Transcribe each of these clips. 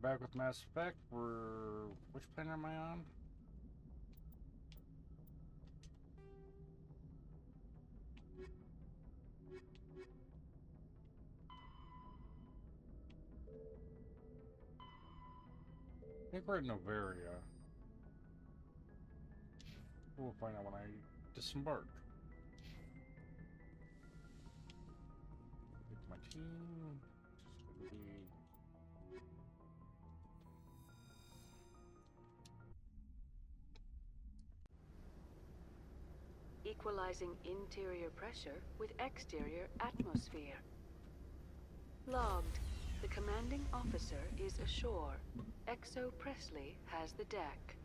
back with Mass Effect. Which planet am I on? I think we're in Noveria. We'll find out when I disembark. Pick my team. Just gonna be... Equalizing interior pressure with exterior atmosphere. Logged. The commanding officer is ashore. Exo Presley has the deck.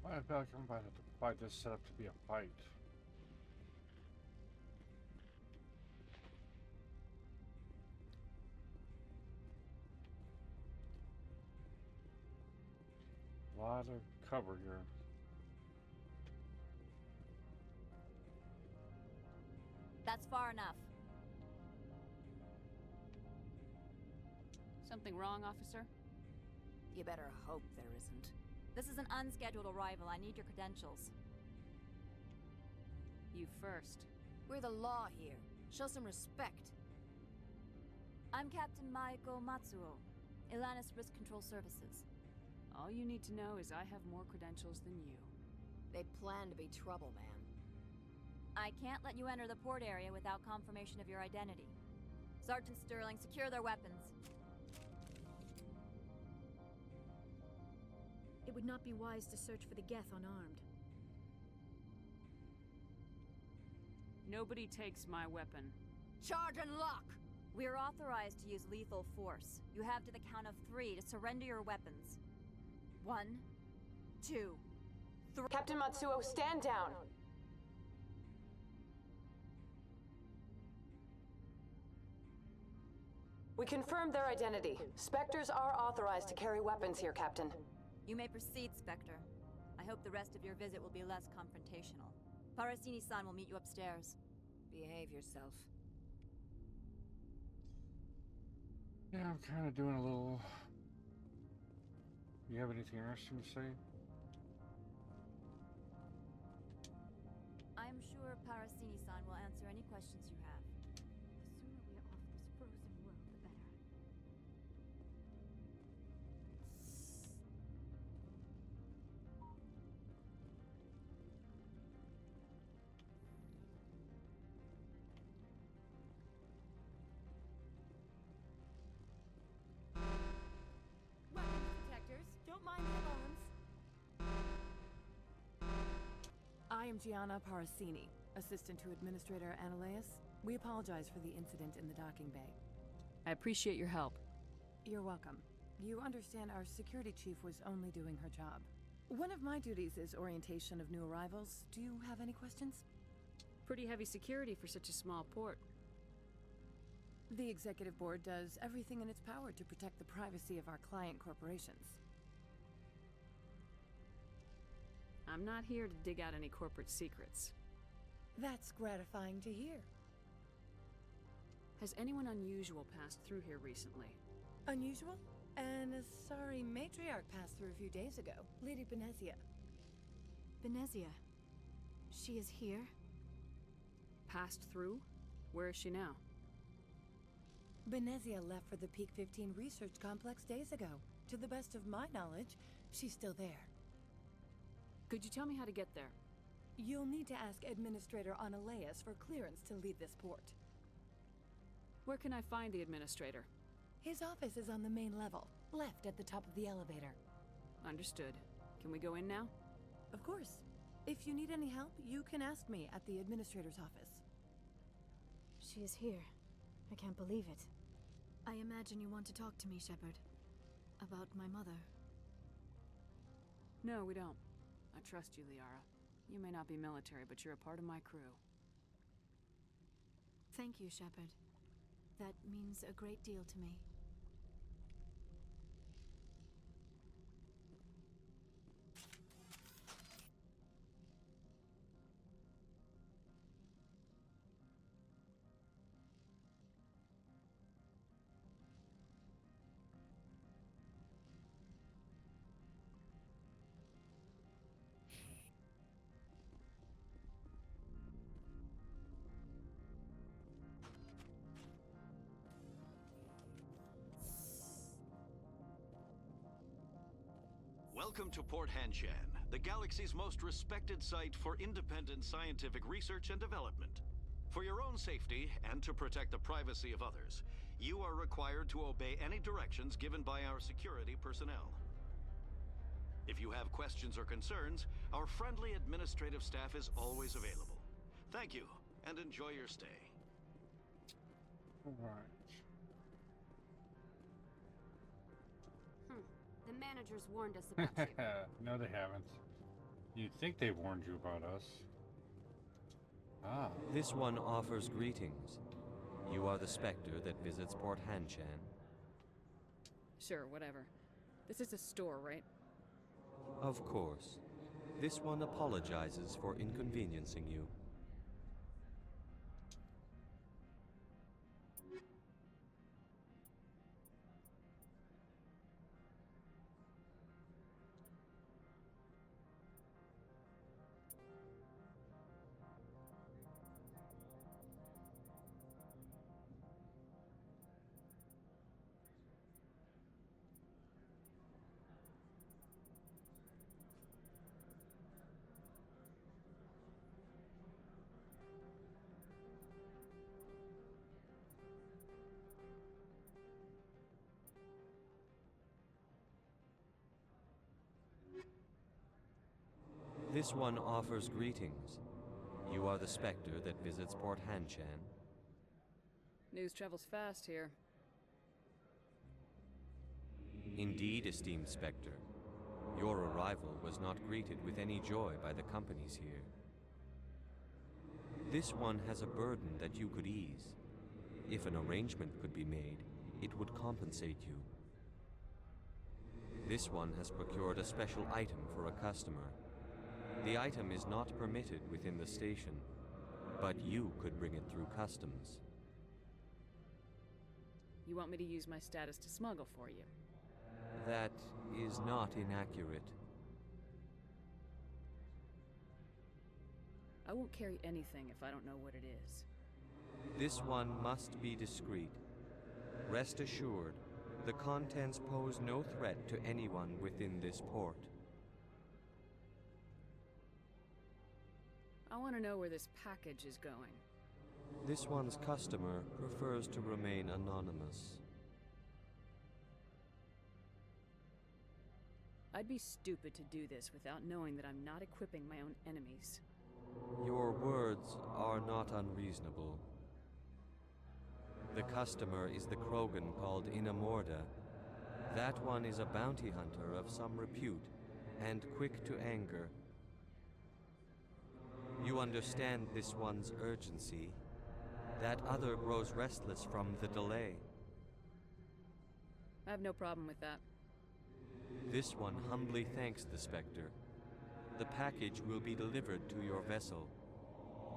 I feel like I'm about to fight this set up to be a fight. A lot of cover here. That's far enough. Something wrong, officer? You better hope there isn't. This is an unscheduled arrival. I need your credentials. You first. We're the law here. Show some respect. I'm Captain Maiko Matsuo, Ilanis Risk Control Services. All you need to know is I have more credentials than you. They plan to be trouble, man. I can't let you enter the port area without confirmation of your identity. Sergeant Sterling, secure their weapons. It would not be wise to search for the Geth unarmed. Nobody takes my weapon. Charge and lock! We are authorized to use lethal force. You have to the count of 3 to surrender your weapons. 1, 2, 3. Captain Matsuo, stand down! We confirmed their identity. Spectres are authorized to carry weapons here, Captain. You may proceed, Spectre. I hope the rest of your visit will be less confrontational. Parasini-san will meet you upstairs. Behave yourself. Yeah, I'm kind of doing a little... You have anything interesting to say? I'm sure Parasini-san will answer any questions you have. The sooner we are off this frozen world, the better. Weapons detectors, don't mind the alarms. I am Gianna Parasini, assistant to Administrator Analeas. We apologize for the incident in the docking bay. I appreciate your help. You're welcome. You understand our security chief was only doing her job. One of my duties is orientation of new arrivals. Do you have any questions? Pretty heavy security for such a small port. The executive board does everything in its power to protect the privacy of our client corporations. I'm not here to dig out any corporate secrets. That's gratifying to hear. Has anyone unusual passed through here recently? Unusual? And a sorry matriarch passed through a few days ago. Lady Benezia. Benezia. She is here? Passed through? Where is she now? Benezia left for the Peak 15 research complex days ago. To the best of my knowledge, she's still there. Could you tell me how to get there? You'll need to ask Administrator Analeas for clearance to leave this port. Where can I find the administrator? His office is on the main level, left at the top of the elevator. Understood. Can we go in now? Of course. If you need any help, you can ask me at the administrator's office. She is here. I can't believe it. I imagine you want to talk to me, Shepard. About my mother. No, we don't. I trust you, Liara. You may not be military, but you're a part of my crew. Thank you, Shepard. That means a great deal to me. Welcome to Port Hanshan, the galaxy's most respected site for independent scientific research and development. For your own safety and to protect the privacy of others, you are required to obey any directions given by our security personnel. If you have questions or concerns, our friendly administrative staff is always available. Thank you, and enjoy your stay. Alright. The managers warned us about you. No, they haven't. You'd think they warned you about us. Ah. This one offers greetings. You are the Spectre that visits Port Hanshan. Sure, whatever. This is a store, right? Of course. This one apologizes for inconveniencing you. This one offers greetings. You are the Spectre that visits Port Hanshan. News travels fast here. Indeed, esteemed Spectre. Your arrival was not greeted with any joy by the companies here. This one has a burden that you could ease. If an arrangement could be made, it would compensate you. This one has procured a special item for a customer. The item is not permitted within the station, but you could bring it through customs. You want me to use my status to smuggle for you? That is not inaccurate. I won't carry anything if I don't know what it is. This one must be discreet. Rest assured, the contents pose no threat to anyone within this port. I want to know where this package is going. This one's customer prefers to remain anonymous. I'd be stupid to do this without knowing that I'm not equipping my own enemies. Your words are not unreasonable. The customer is the Krogan called Inamorda. That one is a bounty hunter of some repute, and quick to anger. You understand this one's urgency. That other grows restless from the delay. I have no problem with that. This one humbly thanks the Spectre. The package will be delivered to your vessel.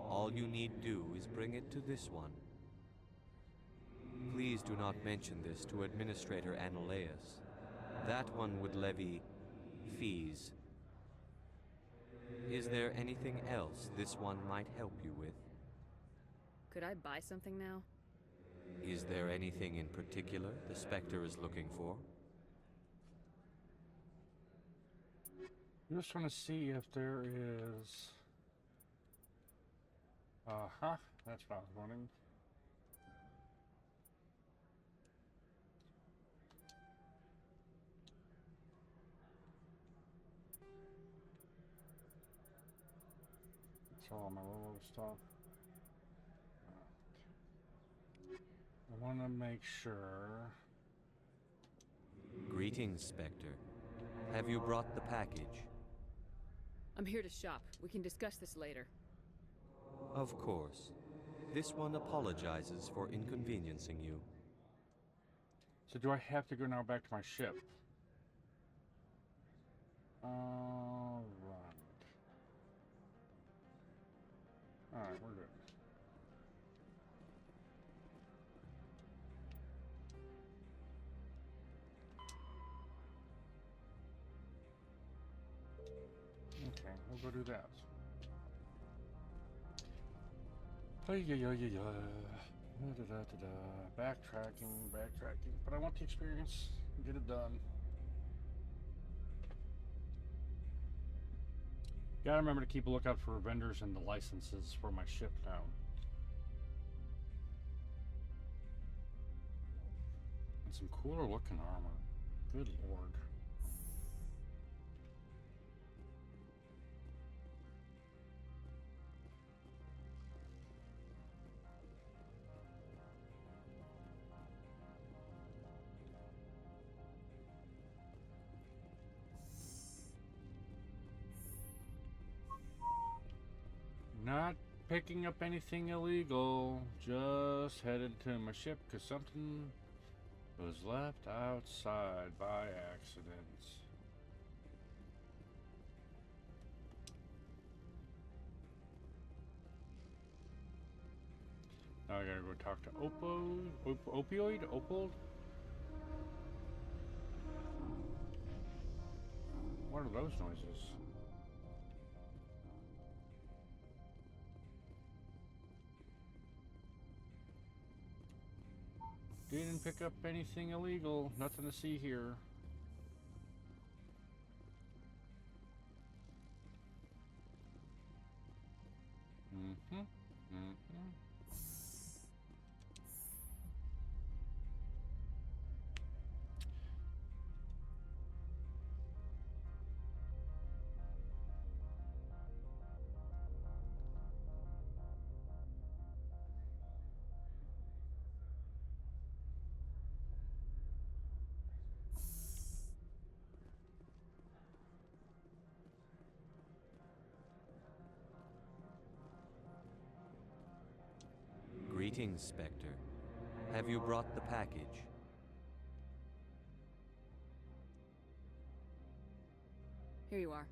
All you need do is bring it to this one. Please do not mention this to Administrator Annaleus. That one would levy fees. Is there anything else this one might help you with? Could I buy something now? Is there anything in particular the Spectre is looking for? I just want to see if there is... that's what I was wondering. That's all my little stuff. I want to make sure... Greetings, Spectre. Have you brought the package? I'm here to shop. We can discuss this later. Of course. This one apologizes for inconveniencing you. So do I have to go now back to my ship? Alright. Alright, we're good. Okay, we'll go do that. Backtracking, but I want the experience. Get it done. Gotta remember to keep a lookout for vendors and the licenses for my ship now. And some cooler looking armor. Good lord. Not picking up anything illegal, just headed to my ship because something was left outside by accident. Now I gotta go talk to Opal? What are those noises? Didn't pick up anything illegal. Nothing to see here. Greetings, Spectre. Have you brought the package? Here you are.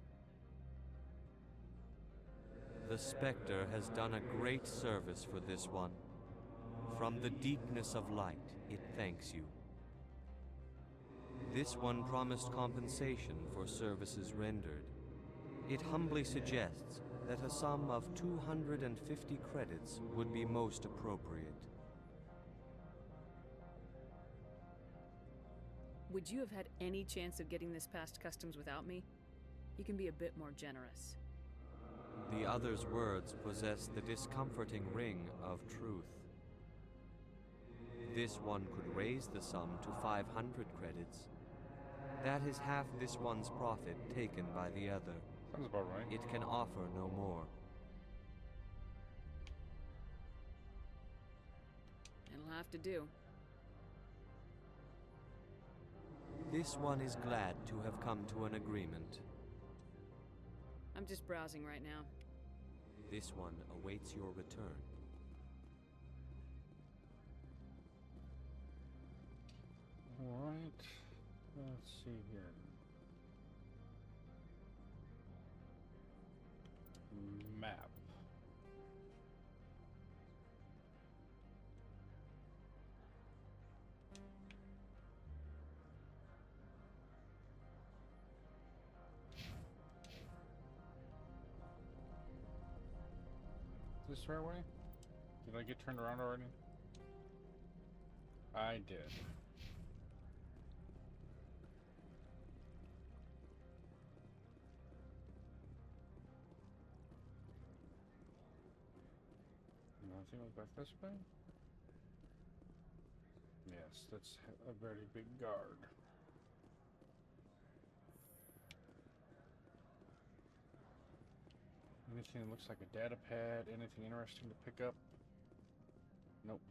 The Spectre has done a great service for this one. From the deepness of light, it thanks you. This one promised compensation for services rendered. It humbly suggests that a sum of 250 credits would be most appropriate. Would you have had any chance of getting this past customs without me? You can be a bit more generous. The other's words possess the discomforting ring of truth. This one could raise the sum to 500 credits. That is half this one's profit taken by the other. Sounds about right. It can offer no more. It'll have to do. This one is glad to have come to an agreement. I'm just browsing right now. This one awaits your return. Alright. Let's see here. Map. Is this the right way? Did I get turned around already? I did. Nothing was back this way? Yes, that's a very big guard. Anything that looks like a data pad, anything interesting to pick up? Nope.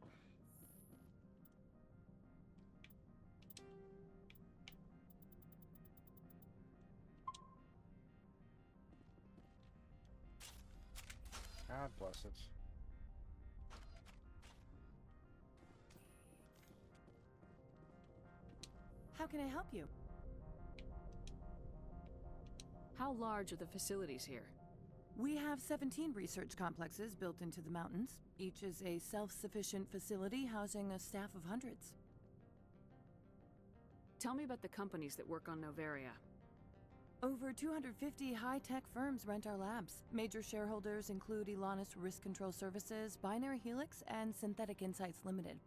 God bless it. How can I help you? How large are the facilities here? We have 17 research complexes built into the mountains. Each is a self-sufficient facility housing a staff of hundreds. Tell me about the companies that work on Noveria. Over 250 high-tech firms rent our labs. Major shareholders include Elanis Risk Control Services, Binary Helix, and Synthetic Insights Limited.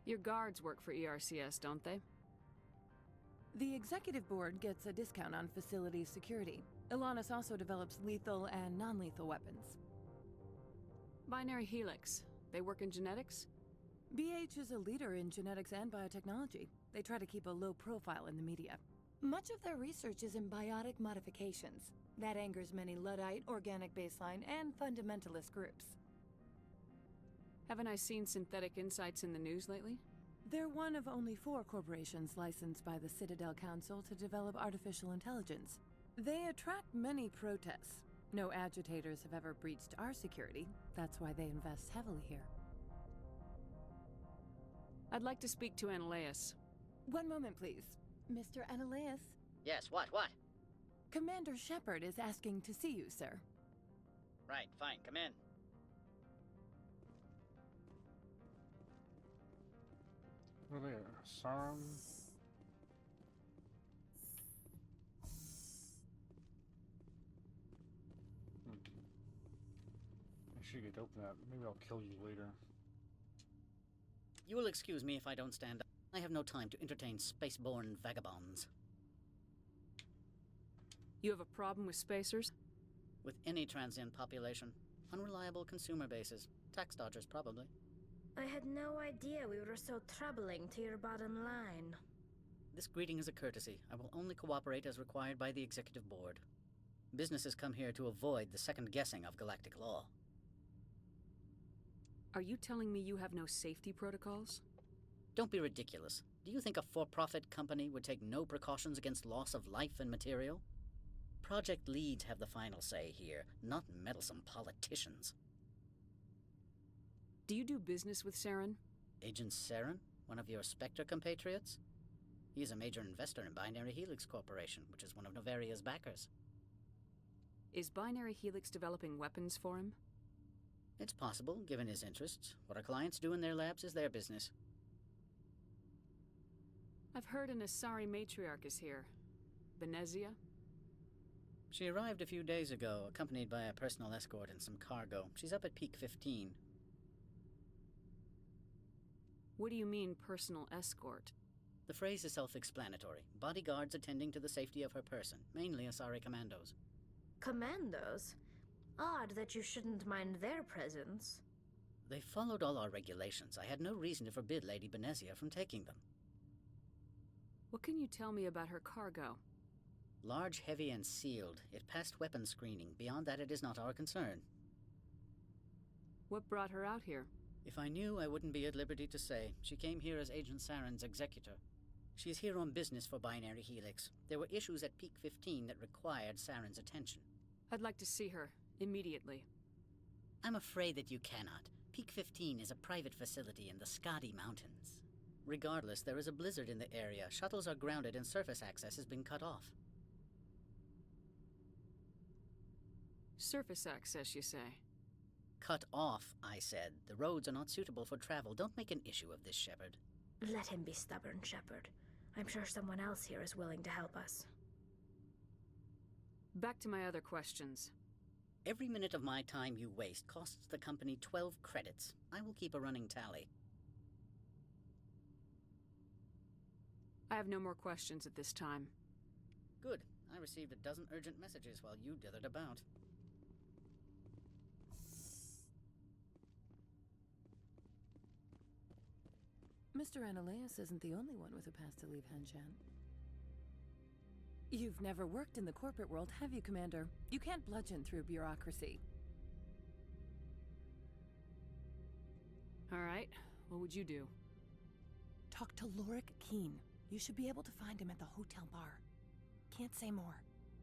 Your guards work for ERCS, don't they? The executive board gets a discount on facility security. Elanis also develops lethal and non-lethal weapons. Binary Helix. They work in genetics? BH is a leader in genetics and biotechnology. They try to keep a low profile in the media. Much of their research is in biotic modifications. That angers many Luddite, organic baseline, and fundamentalist groups. Haven't I seen Synthetic Insights in the news lately? They're one of only 4 corporations licensed by the Citadel Council to develop artificial intelligence. They attract many protests. No agitators have ever breached our security. That's why they invest heavily here. I'd like to speak to Analeas. One moment, please. Mr. Analeas? Yes, what? Commander Shepard is asking to see you, sir. Right, fine, come in. Really, Sarum? I should get to open that. Maybe I'll kill you later. You will excuse me if I don't stand up. I have no time to entertain spaceborne vagabonds. You have a problem with spacers? With any transient population. Unreliable consumer bases. Tax dodgers, probably. I had no idea we were so troubling to your bottom line. This greeting is a courtesy. I will only cooperate as required by the executive board. Businesses come here to avoid the second guessing of galactic law. Are you telling me you have no safety protocols? Don't be ridiculous. Do you think a for-profit company would take no precautions against loss of life and material? Project leads have the final say here, not meddlesome politicians. Do you do business with Saren? Agent Saren? One of your Spectre compatriots? He is a major investor in Binary Helix Corporation, which is one of Noveria's backers. Is Binary Helix developing weapons for him? It's possible, given his interests. What our clients do in their labs is their business. I've heard an Asari matriarch is here. Venezia? She arrived a few days ago, accompanied by a personal escort and some cargo. She's up at Peak 15. What do you mean, personal escort? The phrase is self-explanatory. Bodyguards attending to the safety of her person, mainly Asari commandos. Commandos? Odd that you shouldn't mind their presence. They followed all our regulations. I had no reason to forbid Lady Benezia from taking them. What can you tell me about her cargo? Large, heavy, and sealed. It passed weapons screening. Beyond that, it is not our concern. What brought her out here? If I knew, I wouldn't be at liberty to say. She came here as Agent Saren's executor. She's here on business for Binary Helix. There were issues at Peak 15 that required Saren's attention. I'd like to see her, immediately. I'm afraid that you cannot. Peak 15 is a private facility in the Skadi Mountains. Regardless, there is a blizzard in the area. Shuttles are grounded and surface access has been cut off. Surface access, you say? Cut off, I said. The roads are not suitable for travel. Don't make an issue of this, Shepard. Let him be stubborn, Shepard. I'm sure someone else here is willing to help us. Back to my other questions. Every minute of my time you waste costs the company 12 credits. I will keep a running tally. I have no more questions at this time. Good. I received a dozen urgent messages while you dithered about. Mr. Analeas isn't the only one with a pass to leave Hanshan. You've never worked in the corporate world, have you, Commander? You can't bludgeon through bureaucracy. All right. What would you do? Talk to Lorik Keen. You should be able to find him at the hotel bar. Can't say more.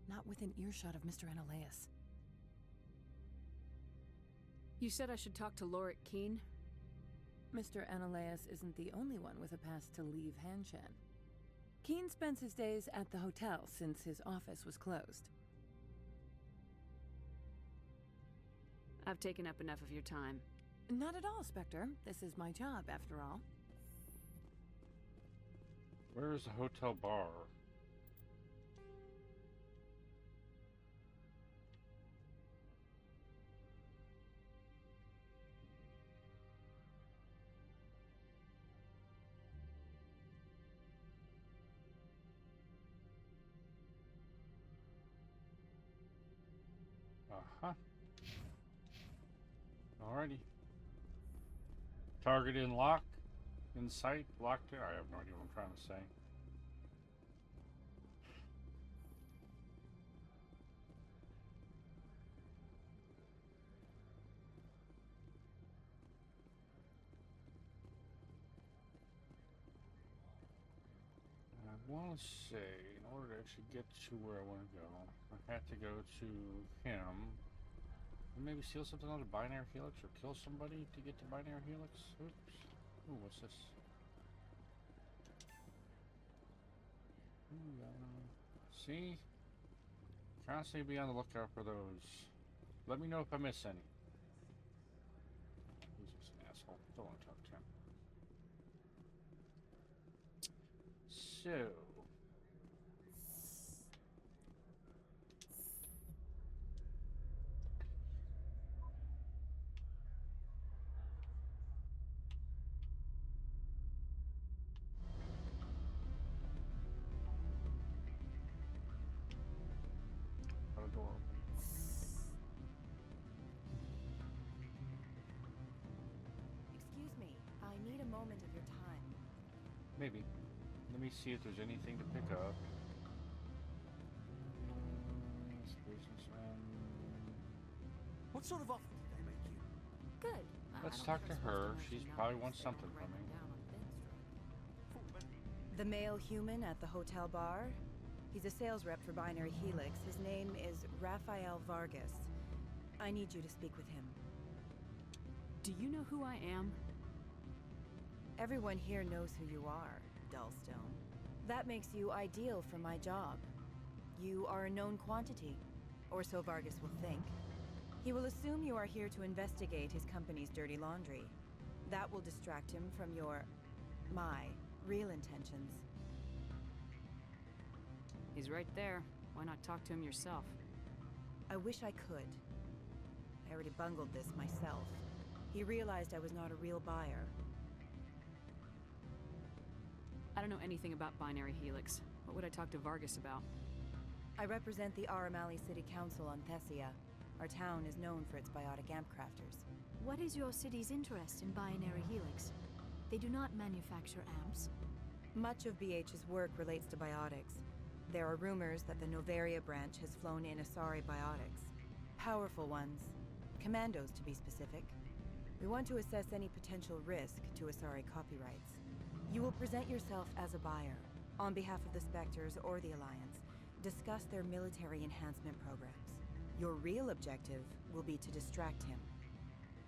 Not within earshot of Mr. Analeas. You said I should talk to Lorik Keen? Mr. Analeas isn't the only one with a pass to leave Hanshan. Keen spends his days at the hotel since his office was closed. I've taken up enough of your time. Not at all, Spectre. This is my job, after all. Where is the hotel bar? Uh-huh. Alrighty. Target in lock. In sight. Locked there. I have no idea what I'm trying to say. I want to say, in order to actually get to where I want to go, I have to go to him. And maybe steal something out of Binary Helix or kill somebody to get to Binary Helix. Oops. Ooh, what's this? Ooh, see? Constantly be on the lookout for those. Let me know if I miss any. He's just an asshole. Don't want to talk to him. So. Door open. Excuse me, I need a moment of your time. Maybe. Let me see if there's anything to pick up. Businessman. What sort of offer did they make you? Good. Let's talk to her. She's probably wants something from me. The male human at the hotel bar? He's a sales rep for Binary Helix. His name is Rafael Vargas. I need you to speak with him. Do you know who I am? Everyone here knows who you are, Dullstone. That makes you ideal for my job. You are a known quantity, or so Vargas will think. He will assume you are here to investigate his company's dirty laundry. That will distract him from my real intentions. He's right there. Why not talk to him yourself? I wish I could. I already bungled this myself. He realized I was not a real buyer. I don't know anything about Binary Helix. What would I talk to Vargas about? I represent the Aramali City Council on Thessia. Our town is known for its biotic amp crafters. What is your city's interest in Binary Helix? They do not manufacture amps. Much of BH's work relates to biotics. There are rumors that the Noveria branch has flown in Asari biotics. Powerful ones. Commandos, to be specific. We want to assess any potential risk to Asari copyrights. You will present yourself as a buyer, on behalf of the Spectres or the Alliance. Discuss their military enhancement programs. Your real objective will be to distract him.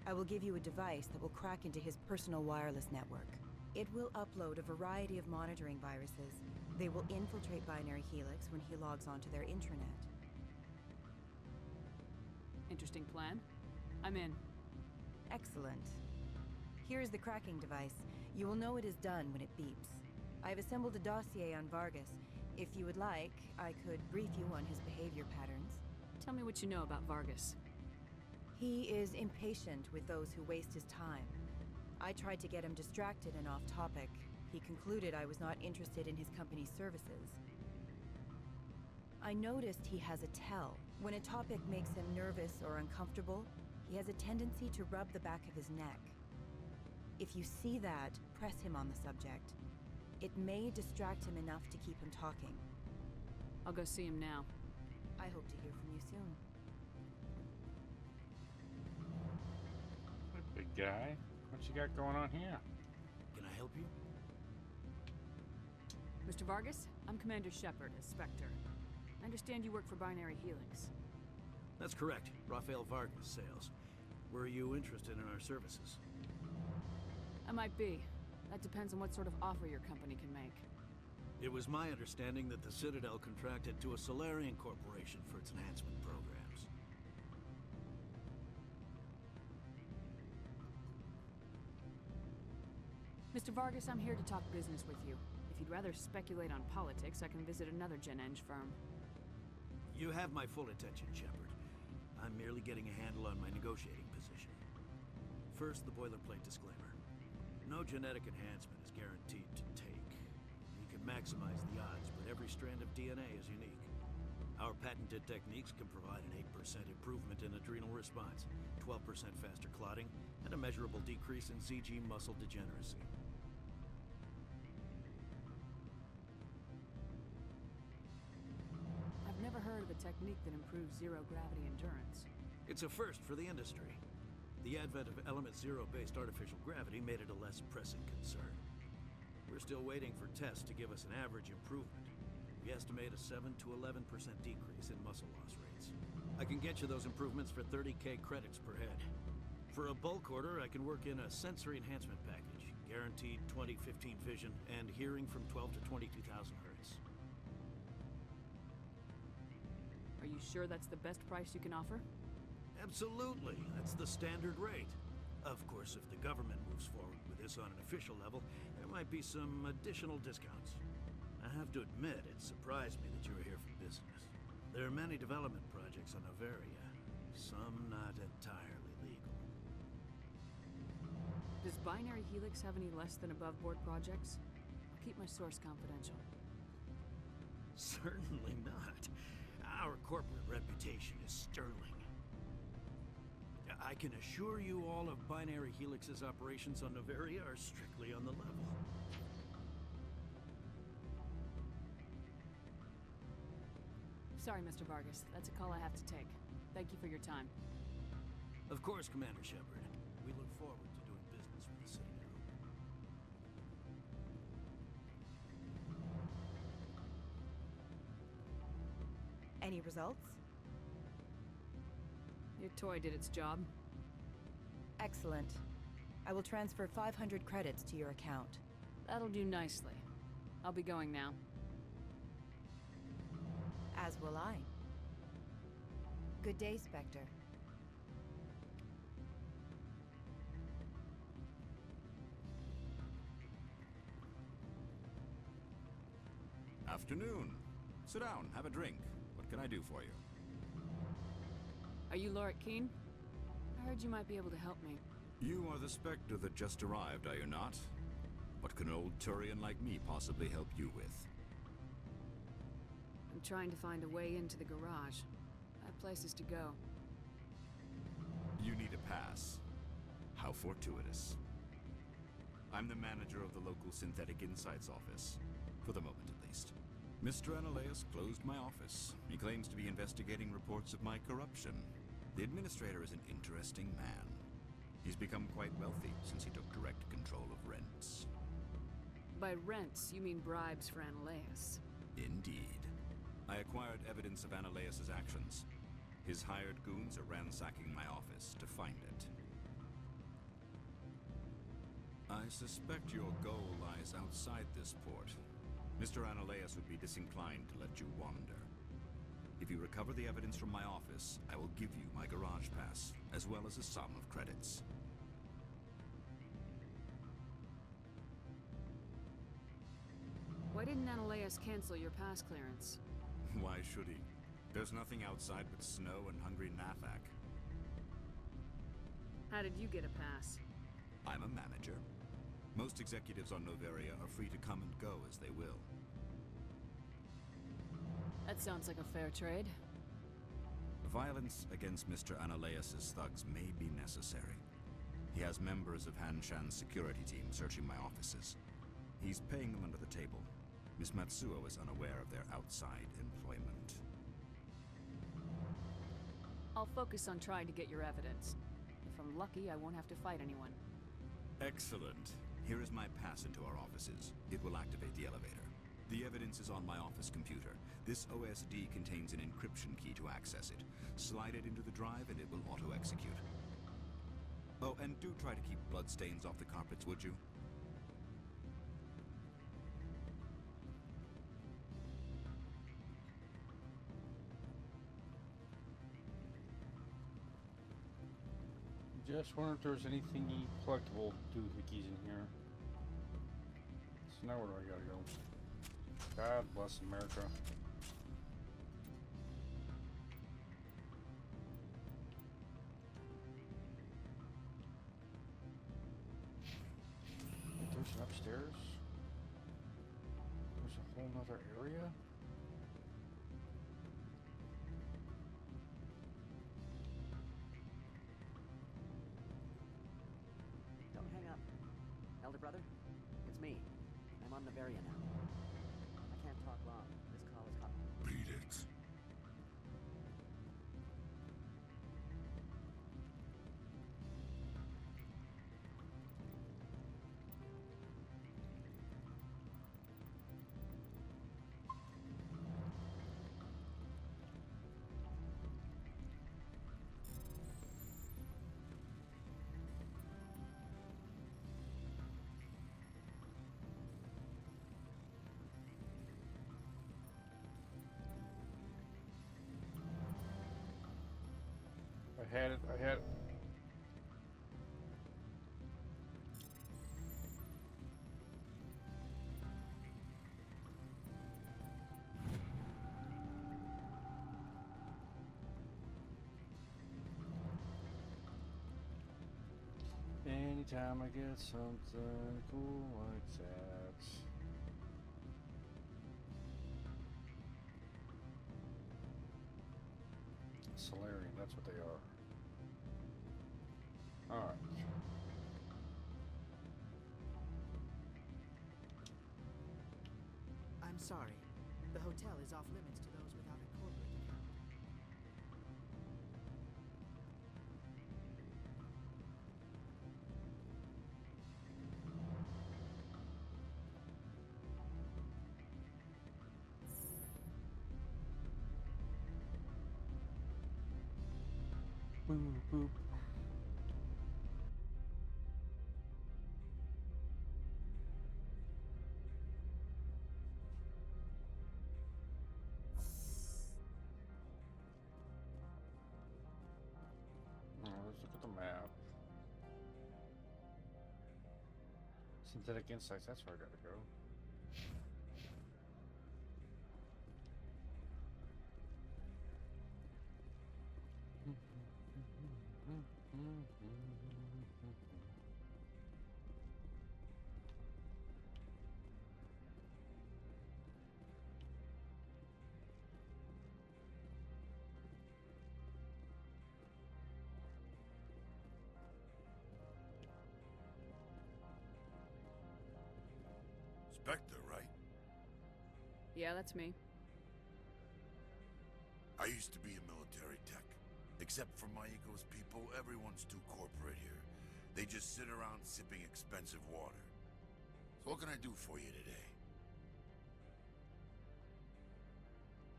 I will give you a device that will crack into his personal wireless network. It will upload a variety of monitoring viruses. They will infiltrate Binary Helix when he logs onto their intranet. Interesting plan. I'm in. Excellent. Here is the cracking device. You will know it is done when it beeps. I've assembled a dossier on Vargas. If you would like, I could brief you on his behavior patterns. Tell me what you know about Vargas. He is impatient with those who waste his time. I tried to get him distracted and off topic. He concluded I was not interested in his company's services. I noticed he has a tell. When a topic makes him nervous or uncomfortable, he has a tendency to rub the back of his neck. If you see that, press him on the subject. It may distract him enough to keep him talking. I'll go see him now. I hope to hear from you soon. Hey, big guy. What you got going on here? Can I help you? Mr. Vargas, I'm Commander Shepard, a Spectre. I understand you work for Binary Helix. That's correct. Rafael Vargas, sales. Were you interested in our services? I might be. That depends on what sort of offer your company can make. It was my understanding that the Citadel contracted to a Solarian corporation for its enhancement programs. Mr. Vargas, I'm here to talk business with you. If you'd rather speculate on politics, I can visit another Gen Eng firm. You have my full attention, Shepard. I'm merely getting a handle on my negotiating position. First, the boilerplate disclaimer. No genetic enhancement is guaranteed to take. We can maximize the odds, but every strand of DNA is unique. Our patented techniques can provide an 8% improvement in adrenal response, 12% faster clotting, and a measurable decrease in ZG muscle degeneracy. I've never heard of a technique that improves zero-gravity endurance. It's a first for the industry. The advent of Element Zero-based artificial gravity made it a less pressing concern. We're still waiting for tests to give us an average improvement. We estimate a 7 to 11% decrease in muscle loss rates. I can get you those improvements for 30K credits per head. For a bulk order, I can work in a sensory enhancement package, guaranteed 20/15 vision and hearing from 12 to 22,000 hertz. Are you sure that's the best price you can offer? Absolutely. That's the standard rate. Of course, if the government moves forward with this on an official level, there might be some additional discounts. I have to admit, it surprised me that you were here for business. There are many development projects on Noveria, some not entirely legal. Does Binary Helix have any less than above-board projects? I'll keep my source confidential. Certainly not. Our corporate reputation is sterling. I can assure you all of Binary Helix's operations on Noveria are strictly on the level. Sorry, Mr. Vargas. That's a call I have to take. Thank you for your time. Of course, Commander Shepard. We look forward to doing business with the Citadel. Any results? Your toy did its job. Excellent. I will transfer 500 credits to your account. That'll do nicely. I'll be going now. As will I. Good day, Spectre. Afternoon. Sit down, have a drink. What can I do for you? Are you Lorik Keen? I heard you might be able to help me. You are the Spectre that just arrived, are you not? What can an old Turian like me possibly help you with? I'm trying to find a way into the garage. I have places to go. You need a pass. How fortuitous. I'm the manager of the local Synthetic Insights office. For the moment, at least. Mr. Analeus closed my office. He claims to be investigating reports of my corruption. The administrator is an interesting man. He's become quite wealthy since he took direct control of rents. By rents, you mean bribes for Analeus. Indeed. I acquired evidence of Analeus's actions. His hired goons are ransacking my office to find it. I suspect your goal lies outside this port. Mr. Analeus would be disinclined to let you wander. If you recover the evidence from my office, I will give you my garage pass, as well as a sum of credits. Why didn't Analeus cancel your pass clearance? Why should he? There's nothing outside but snow and hungry Nafak. How did you get a pass? I'm a manager. Most executives on Noveria are free to come and go as they will. That sounds like a fair trade. Violence against Mr. Analeus's thugs may be necessary. He has members of Han Shan's security team searching my offices. He's paying them under the table. Miss Matsuo is unaware of their outside employment. I'll focus on trying to get your evidence. If I'm lucky, I won't have to fight anyone. Excellent. Here is my pass into our offices. It will activate the elevator. The evidence is on my office computer. This OSD contains an encryption key to access it. Slide it into the drive and it will auto-execute. Oh, and do try to keep bloodstains off the carpets, would you? Just wonder if there's any thingy collectible doohickeys in here. So now where do I gotta go? God bless America. There's an upstairs. There's a whole nother area. Don't hang up. Elder brother, it's me. I'm on Noveria now. I can't talk long. This call is hot. Beat it. I had it. I had it. Anytime I get something cool like that. Solarian, that's what they are. Alright. I'm sorry. The hotel is off limits to those without a corporate account. Boop, boop. Let's look at the map. Synthetic Insights, that's where I gotta go. Spectre, right? Yeah, that's me. I used to be a military tech. Except for Mayuko's people, everyone's too corporate here. They just sit around sipping expensive water. So what can I do for you today?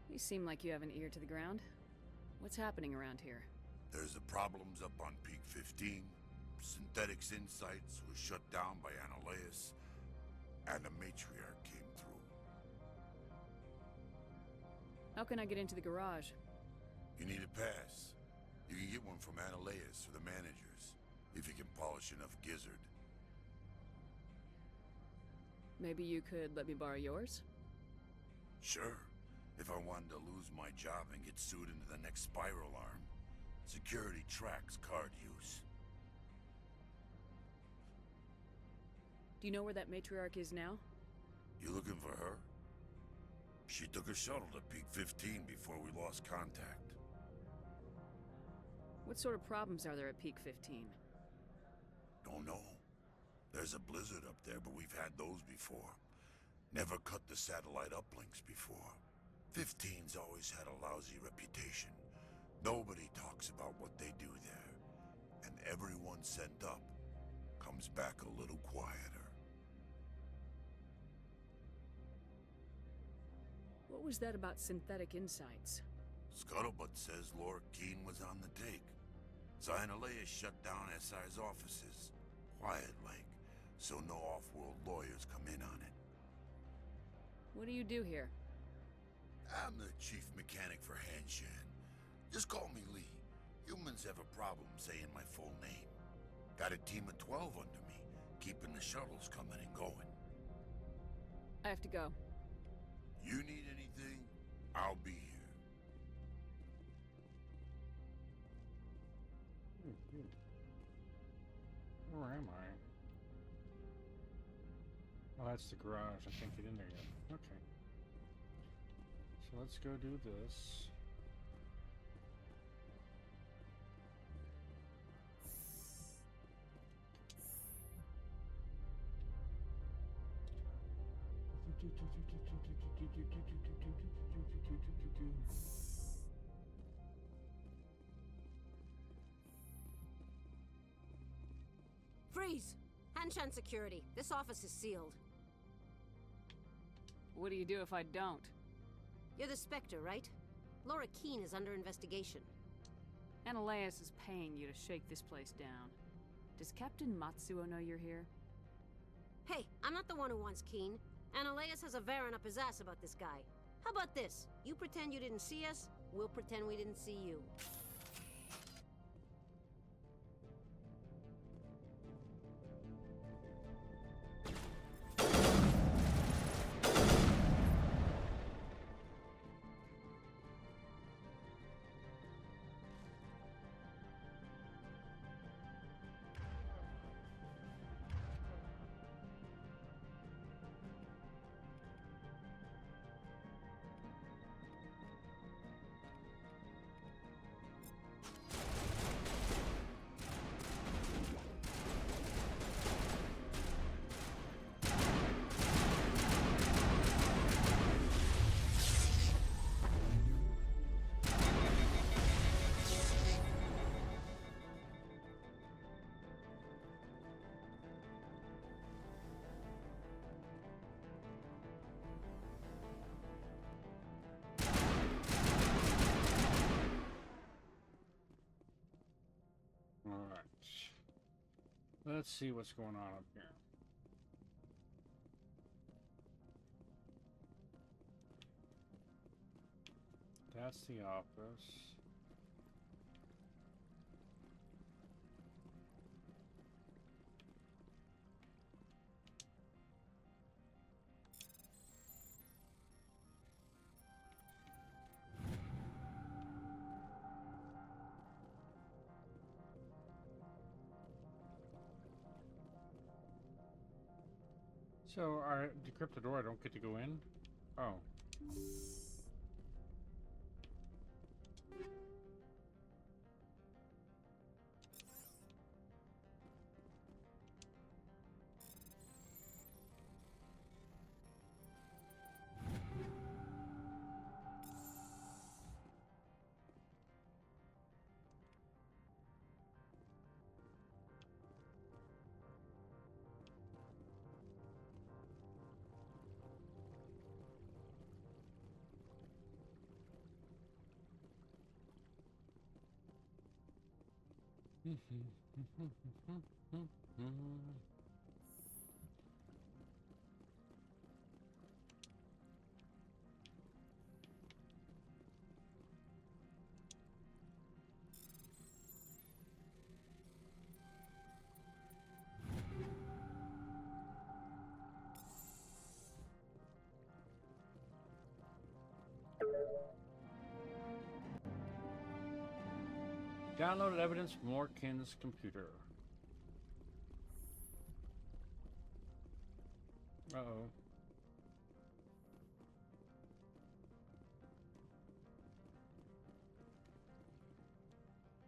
You seem like you have an ear to the ground. What's happening around here? There's the problems up on Peak 15. Synthetics Insights was shut down by Annihilus. And the matriarch came through. How can I get into the garage? You need a pass. You can get one from Annihilus or the managers, if you can polish enough gizzard. Maybe you could let me borrow yours? Sure. If I wanted to lose my job and get sued into the next spiral arm. Security tracks card use. Do you know where that matriarch is now? You looking for her? She took a shuttle to Peak 15 before we lost contact. What sort of problems are there at Peak 15? Don't know. There's a blizzard up there, but we've had those before. Never cut the satellite uplinks before. 15's always had a lousy reputation. Nobody talks about what they do there. And everyone sent up comes back a little quieter. What was that about Synthetic Insights? Scuttlebutt says Laura Keene was on the take. Annihilus shut down SI's offices. Quiet-like, so no off-world lawyers come in on it. What do you do here? I'm the chief mechanic for Hanshan. Just call me Lee. Humans have a problem saying my full name. Got a team of 12 under me, keeping the shuttles coming and going. I have to go. You need anything, I'll be here. Where am I? Oh, that's the garage. I can't get in there yet. Okay. So let's go do this. Freeze! Hanshan security. This office is sealed. What do you do if I don't? You're the Spectre, right? Laura Keene is under investigation. Ananias is paying you to shake this place down. Does Captain Matsuo know you're here? Hey, I'm not the one who wants Keene. Ananias has a Varen up his ass about this guy. How about this? You pretend you didn't see us, we'll pretend we didn't see you. Alright. Let's see what's going on up here. That's the office. So, I decrypt the door, I don't get to go in? Oh. Downloaded evidence from Morkin's computer. Uh-oh.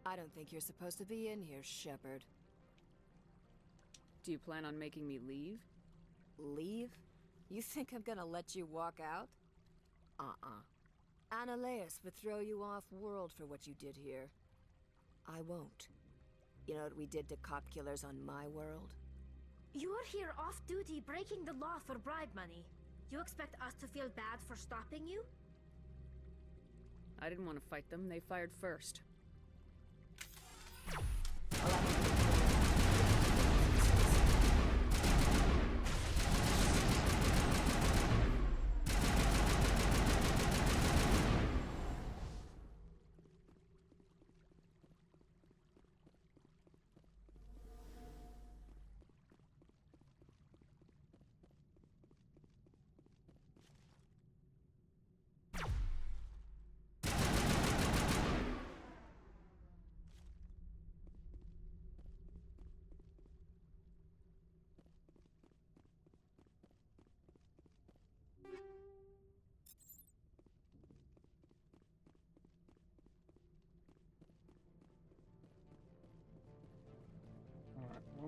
I don't think you're supposed to be in here, Shepard. Do you plan on making me leave? Leave? You think I'm gonna let you walk out? Ananias would throw you off-world for what you did here. I won't. You know what we did to cop killers on my world? You are here off-duty breaking the law for bribe money. You expect us to feel bad for stopping you? I didn't want to fight them. They fired first.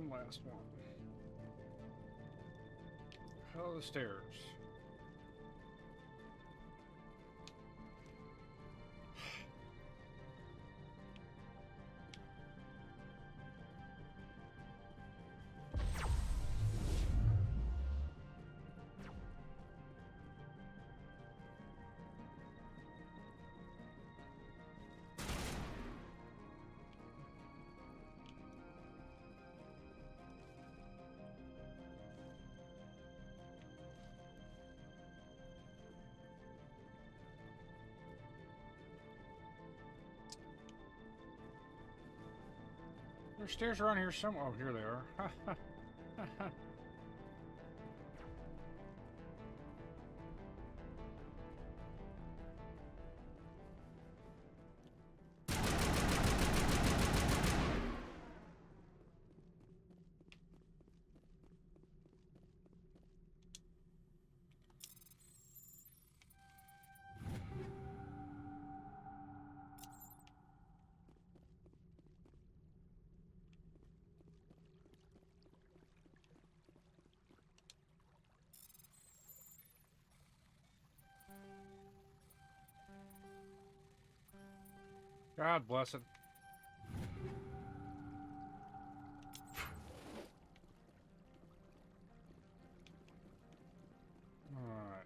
one last one. How are the stairs? There's stairs around here somewhere. Oh, here they are. God bless it. Alright.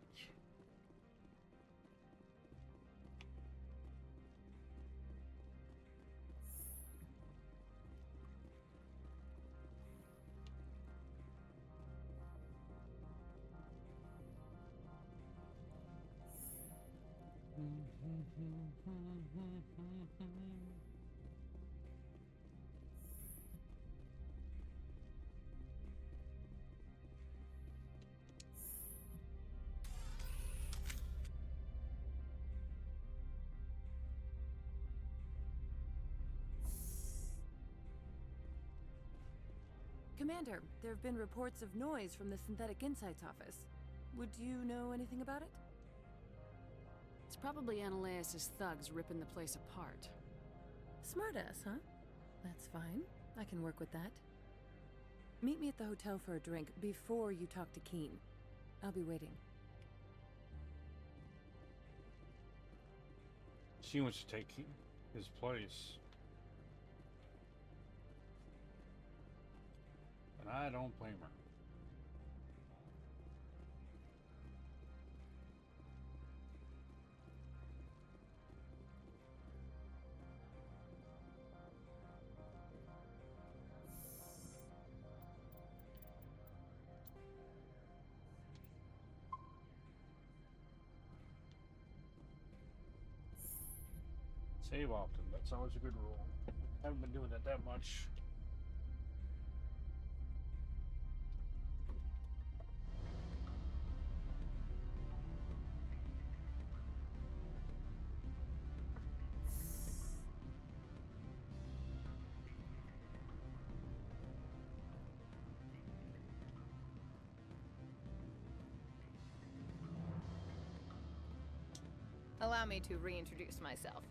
Commander, there have been reports of noise from the Synthetic Insights office. Would you know anything about it? It's probably Ananias' thugs ripping the place apart. Smartass, huh? That's fine. I can work with that. Meet me at the hotel for a drink before you talk to Keen. I'll be waiting. She wants to take his place. And I don't blame her. Save often. That's always a good rule. Haven't been doing that much. Allow me to reintroduce myself.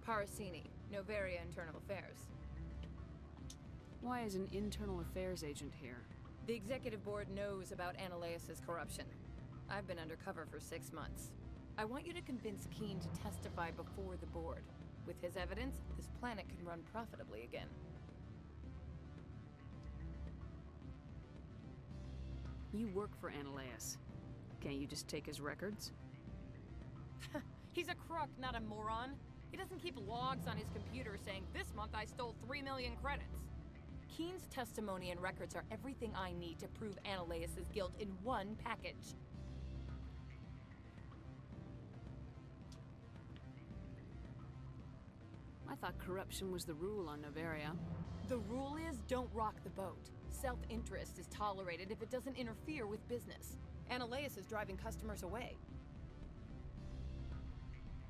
Parasini, Noveria Internal Affairs. Why is an internal affairs agent here? The executive board knows about Ananias' corruption. I've been undercover for 6 months. I want you to convince Keen to testify before the board. With his evidence, this planet can run profitably again. You work for Ananias. Can't you just take his records? He's a crook, not a moron. He doesn't keep logs on his computer saying, this month I stole 3 million credits. Keen's testimony and records are everything I need to prove Ananias' guilt in one package. I thought corruption was the rule on Noveria. The rule is, don't rock the boat. Self-interest is tolerated if it doesn't interfere with business. Ananias is driving customers away.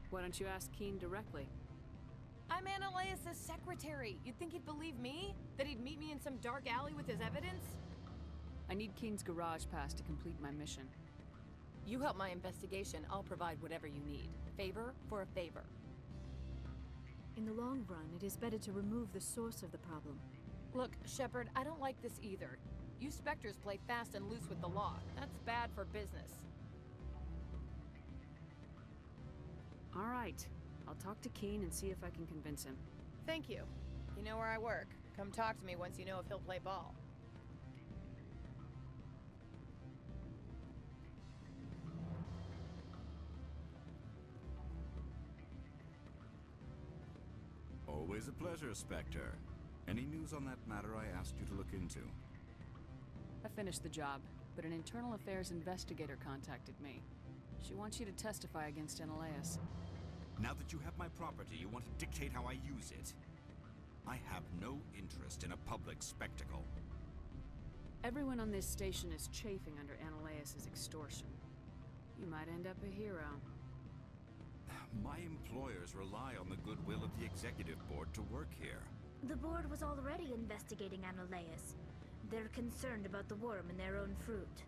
Why don't you ask Keen directly? I'm Ananias' secretary. You'd think he'd believe me? That he'd meet me in some dark alley with his evidence? I need Keen's garage pass to complete my mission. You help my investigation, I'll provide whatever you need. Favor for a favor. In the long run, it is better to remove the source of the problem. Look, Shepard, I don't like this either. You Spectres play fast and loose with the law. That's bad for business. All right. I'll talk to Keen and see if I can convince him. Thank you. You know where I work. Come talk to me once you know if he'll play ball. Always a pleasure, Spectre. Any news on that matter I asked you to look into? I finished the job, but an internal affairs investigator contacted me. She wants you to testify against Analeas. Now that you have my property, you want to dictate how I use it. I have no interest in a public spectacle. Everyone on this station is chafing under Analeas' extortion. You might end up a hero. My employers rely on the goodwill of the executive board to work here. The board was already investigating Analeas. They're concerned about the worm in their own fruit.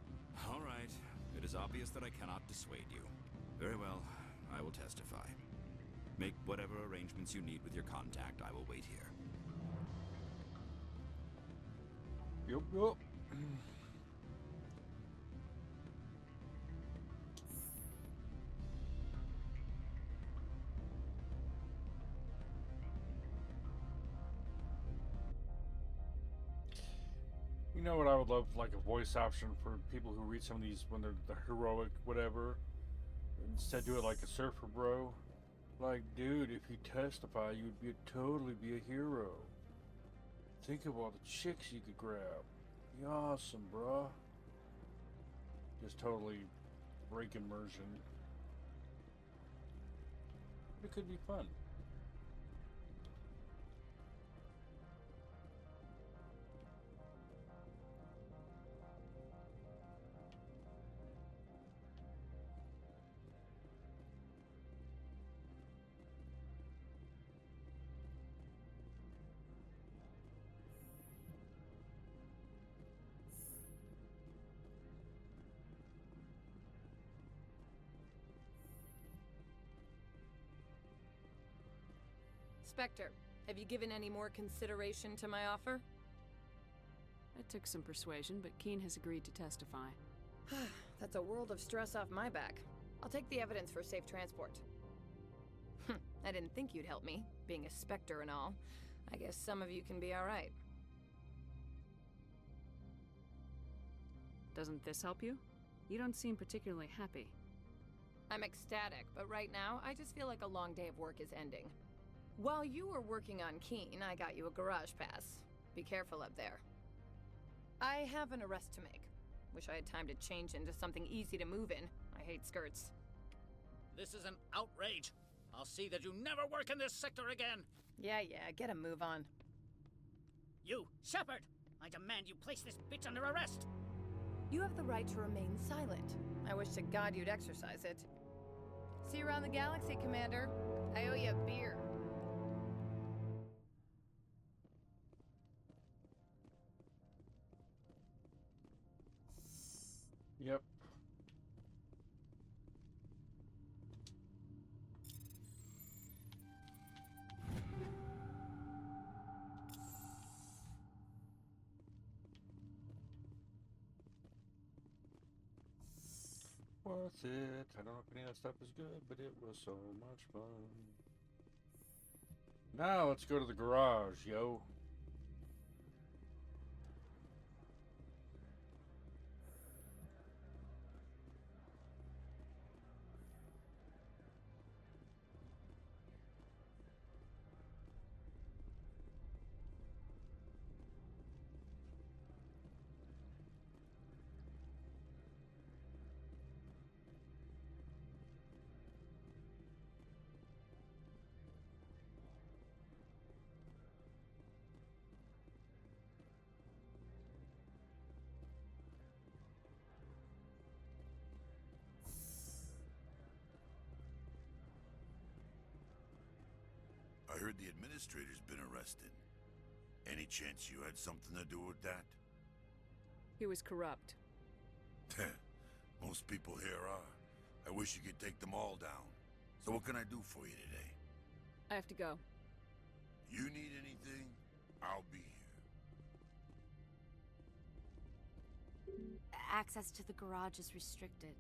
All right. It is obvious that I cannot dissuade you. Very well. I will testify. Make whatever arrangements you need with your contact. I will wait here. Yup. You know what I would love, like a voice option for people who read some of these when they're the heroic whatever. Instead, do it like a surfer bro. Like, dude, if you testify, you would totally be a hero. Think of all the chicks you could grab. Be awesome, bruh. Just totally break immersion. It could be fun. Spectre, have you given any more consideration to my offer? It took some persuasion, but Keen has agreed to testify. That's a world of stress off my back. I'll take the evidence for safe transport. I didn't think you'd help me, being a Spectre and all. I guess some of you can be alright. Doesn't this help you? You don't seem particularly happy. I'm ecstatic, but right now, I just feel like a long day of work is ending. While you were working on Keen, I got you a garage pass. Be careful up there. I have an arrest to make. Wish I had time to change into something easy to move in. I hate skirts. This is an outrage. I'll see that you never work in this sector again. Yeah, get a move on. You, Shepard! I demand you place this bitch under arrest. You have the right to remain silent. I wish to God you'd exercise it. See you around the galaxy, Commander. I owe you a beer. Yep. Worth it. I don't know if any of that stuff is good, but it was so much fun. Now let's go to the garage, yo. I heard the administrator's been arrested. Any chance you had something to do with that? He was corrupt. Most people here are. I wish you could take them all down. So what can I do for you today? I have to go. You need anything, I'll be here. access to the garage is restricted.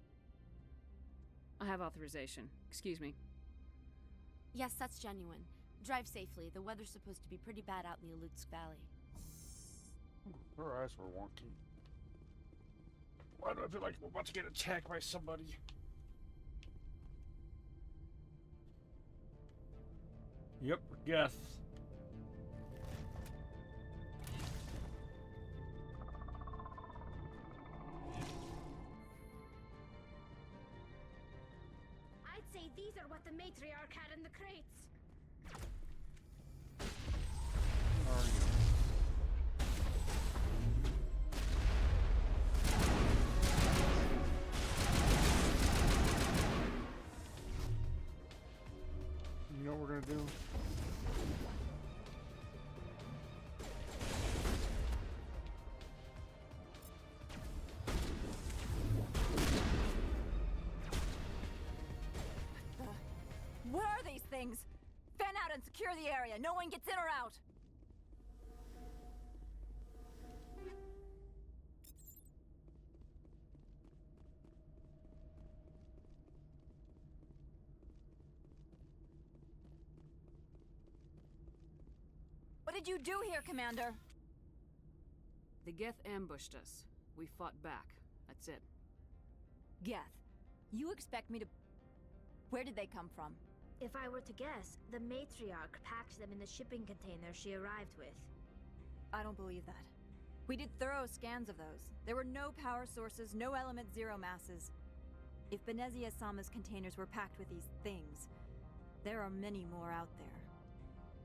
I have authorization. Excuse me. Yes, that's genuine. Drive safely. The weather's supposed to be pretty bad out in the Alutsk Valley. Her eyes were wonky. Why do I feel like I'm about to get attacked by somebody? Yep, Geth. I'd say these are what the matriarch had in the crates. Where are you? You know what we're gonna do? What are these things? Fan out and secure the area. No one gets in or out. What did you do here, Commander? The Geth ambushed us. We fought back. That's it. Geth, you expect me to... Where did they come from? If I were to guess, the matriarch packed them in the shipping container she arrived with. I don't believe that. We did thorough scans of those. There were no power sources, no element zero masses. If Benezia Sama's containers were packed with these things, there are many more out there.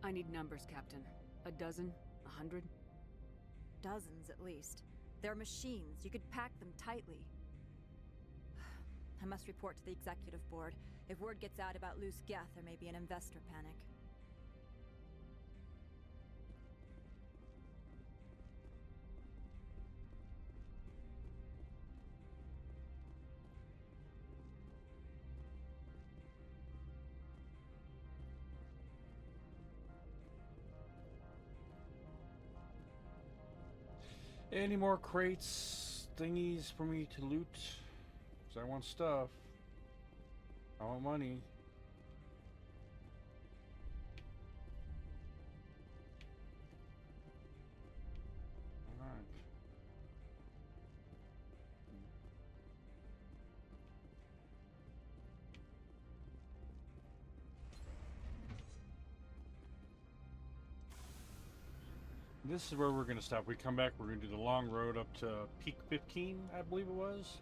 I need numbers, Captain. A dozen? 100? Dozens, at least. They're machines. You could pack them tightly. I must report to the executive board. If word gets out about loose Geth, there may be an investor panic. Any more crates, thingies for me to loot? Because I want stuff. I want money. Alright. This is where we're going to stop. We come back, we're going to do the long road up to Peak 15, I believe it was.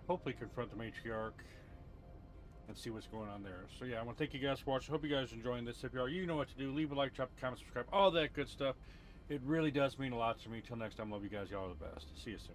Hopefully confront the matriarch and see what's going on there. So yeah, I want to thank you guys for watching. Hope you guys are enjoying this. If you are, you know what to do. Leave a like, drop a comment, subscribe, all that good stuff. It really does mean a lot to me. Till next time, love you guys. Y'all are the best. See you soon.